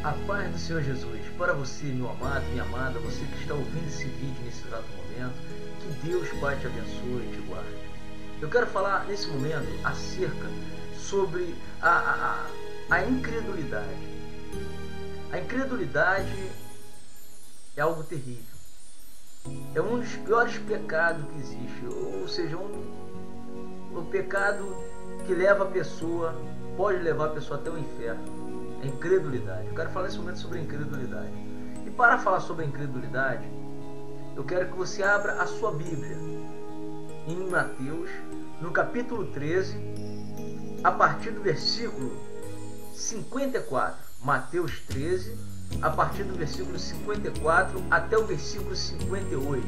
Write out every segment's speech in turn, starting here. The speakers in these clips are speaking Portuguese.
A paz do Senhor Jesus, para você, meu amado, minha amada, você que está ouvindo esse vídeo nesse exato momento, que Deus Pai te abençoe e te guarde. Eu quero falar nesse momento acerca sobre a incredulidade. A incredulidade é algo terrível. É um dos piores pecados que existe, ou seja, um pecado que leva a pessoa, pode levar a pessoa até o inferno. A incredulidade. Eu quero falar nesse momento sobre a incredulidade. E para falar sobre a incredulidade, eu quero que você abra a sua Bíblia em Mateus, no capítulo 13, a partir do versículo 54. Mateus 13, a partir do versículo 54 até o versículo 58.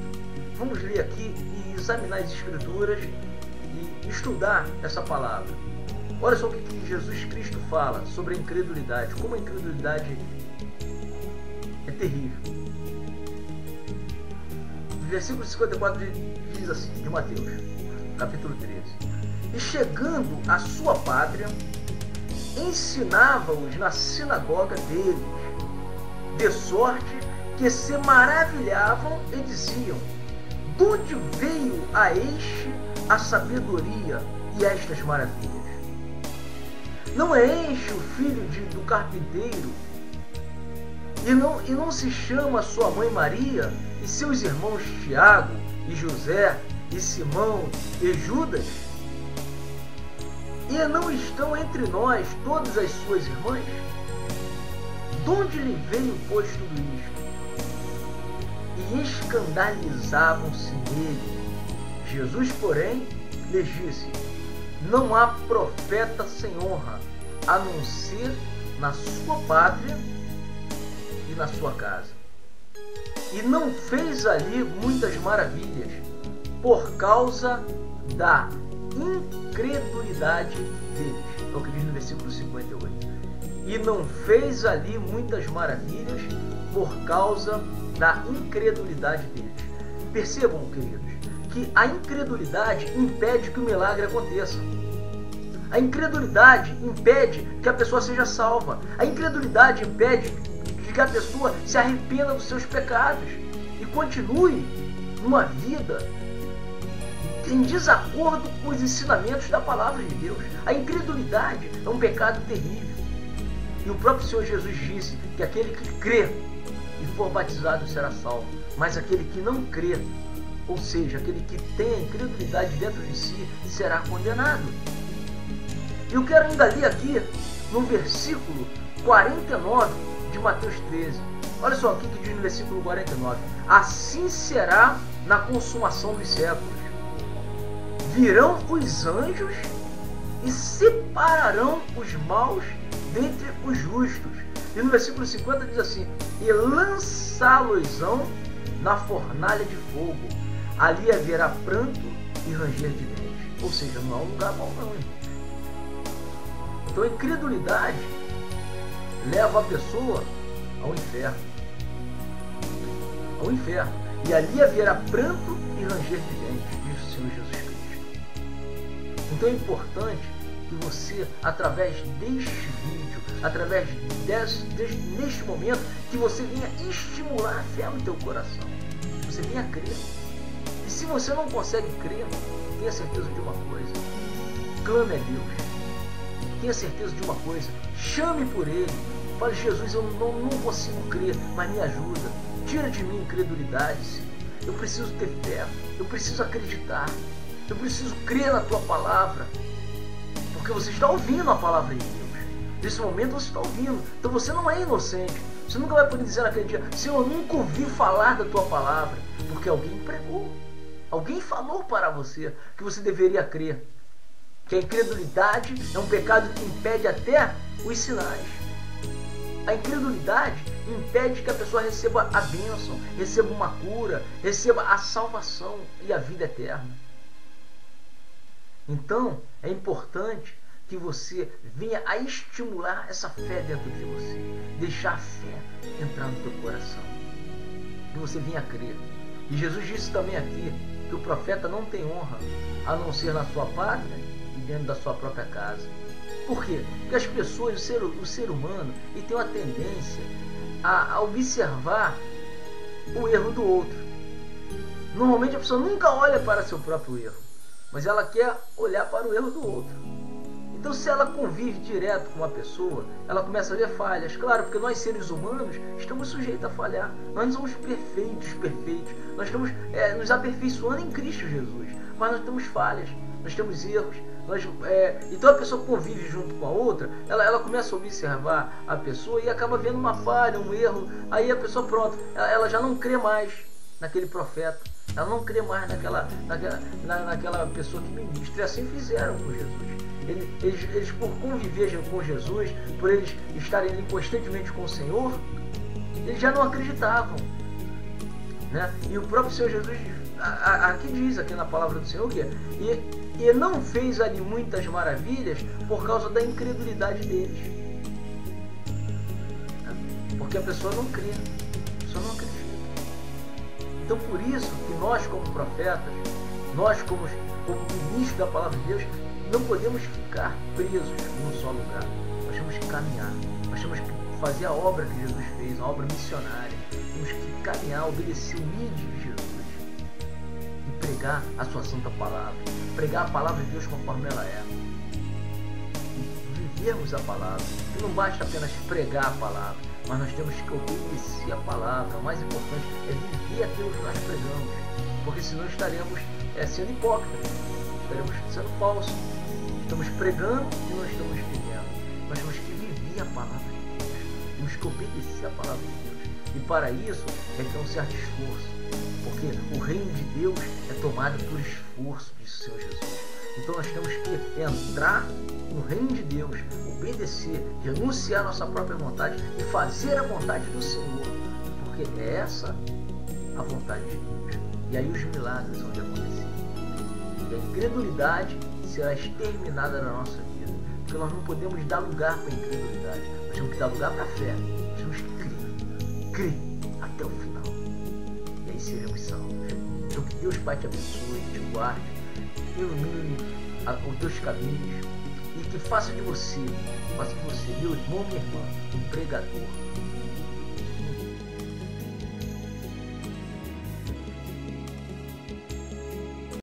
Vamos ler aqui e examinar as Escrituras e estudar essa palavra. Olha só o que Jesus Cristo fala sobre a incredulidade, como a incredulidade é terrível. O versículo 54 diz assim, de Mateus, capítulo 13. E chegando à sua pátria, ensinava-os na sinagoga deles, de sorte que se maravilhavam e diziam: de onde veio a este a sabedoria e estas maravilhas? Não é este o filho do carpinteiro? E não se chama sua mãe Maria, e seus irmãos Tiago, e José, e Simão, e Judas? E não estão entre nós todas as suas irmãs? De onde lhe veio, pois, tudo isto? E escandalizavam-se nele. Jesus, porém, lhes disse: não há profeta sem honra, a não ser na sua pátria e na sua casa. E não fez ali muitas maravilhas, por causa da incredulidade deles. É o que diz no versículo 58. E não fez ali muitas maravilhas, por causa da incredulidade deles. Percebam, queridos, que a incredulidade impede que o milagre aconteça. A incredulidade impede que a pessoa seja salva. A incredulidade impede que a pessoa se arrependa dos seus pecados e continue numa vida em desacordo com os ensinamentos da palavra de Deus. A incredulidade é um pecado terrível. E o próprio Senhor Jesus disse que aquele que crê e for batizado será salvo, mas aquele que não crê, ou seja, aquele que tem a incredulidade dentro de si, será condenado. E eu quero ainda ler aqui no versículo 49 de Mateus 13. Olha só o que diz no versículo 49. Assim será na consumação dos séculos. Virão os anjos e separarão os maus dentre os justos. E no versículo 50 diz assim: e lançá-los-ão na fornalha de fogo. Ali haverá pranto e ranger de dentes. Ou seja, não é um lugar bom não, irmão. Então a incredulidade leva a pessoa ao inferno. Ao inferno. E ali haverá pranto e ranger de dentes, diz o Senhor Jesus Cristo. Então é importante que você, através deste vídeo, através neste momento, que você venha estimular a fé no teu coração. Você venha crer. E se você não consegue crer, tenha certeza de uma coisa: clame a Deus. Tenha certeza de uma coisa: chame por Ele. Fale: Jesus, eu não consigo crer, mas me ajuda. Tira de mim a incredulidade, Senhor. Eu preciso ter fé, eu preciso acreditar, eu preciso crer na Tua palavra. Porque você está ouvindo a palavra de Deus. Nesse momento você está ouvindo. Então você não é inocente. Você nunca vai poder dizer naquele dia: Senhor, eu nunca ouvi falar da Tua palavra. Porque alguém pregou. Alguém falou para você que você deveria crer. Que a incredulidade é um pecado que impede até os sinais. A incredulidade impede que a pessoa receba a bênção, receba uma cura, receba a salvação e a vida eterna. Então, é importante que você venha a estimular essa fé dentro de você. Deixar a fé entrar no teu coração. Que você venha a crer. E Jesus disse também aqui que o profeta não tem honra a não ser na sua pátria e dentro da sua própria casa. Por quê? Porque as pessoas, o ser humano, ele tem uma tendência a observar o erro do outro. Normalmente a pessoa nunca olha para seu próprio erro, mas ela quer olhar para o erro do outro. Então, se ela convive direto com uma pessoa, ela começa a ver falhas. Claro, porque nós seres humanos estamos sujeitos a falhar. Nós não somos perfeitos. Nós estamos nos aperfeiçoando em Cristo Jesus. Mas nós temos falhas, nós temos erros. Então a pessoa convive junto com a outra, ela começa a observar a pessoa e acaba vendo uma falha, um erro. Aí a pessoa, pronto, ela já não crê mais naquele profeta. Ela não crê mais naquela pessoa que ministra. E assim fizeram com Jesus. Eles, por conviver com Jesus, por eles estarem ali constantemente com o Senhor, eles já não acreditavam, né? E o próprio Senhor Jesus aqui diz, aqui na palavra do Senhor, que e não fez ali muitas maravilhas por causa da incredulidade deles, porque a pessoa não crê, a pessoa não acredita. Então, por isso que nós, como profetas, nós como ministros da palavra de Deus, não podemos ficar presos num só lugar. Nós temos que caminhar. Nós temos que fazer a obra que Jesus fez, a obra missionária. Temos que caminhar, obedecer o ID de Jesus e pregar a sua santa palavra. Pregar a palavra de Deus conforme ela é. E vivermos a palavra. E não basta apenas pregar a palavra, mas nós temos que obedecer a palavra. O mais importante é viver aquilo que nós pregamos. Porque senão estaremos sendo hipócritas. Estaremos sendo falsos. Estamos pregando e não estamos vivendo. Nós temos que viver a palavra de Deus. Temos que obedecer a palavra de Deus. E para isso requer um certo esforço. Porque o reino de Deus é tomado por esforço, disse o Senhor Jesus. Então nós temos que entrar no reino de Deus, obedecer, renunciar a nossa própria vontade e fazer a vontade do Senhor. Porque é essa a vontade de Deus. E aí os milagres vão acontecer. E a incredulidade será exterminada na nossa vida. Porque nós não podemos dar lugar para a incredulidade. Nós temos que dar lugar para a fé. Nós temos que crer até o final. E aí seremos salvos. Então que Deus Pai te abençoe, te guarde, ilumine os teus caminhos e que faça de você, meu irmão, minha irmã, um pregador.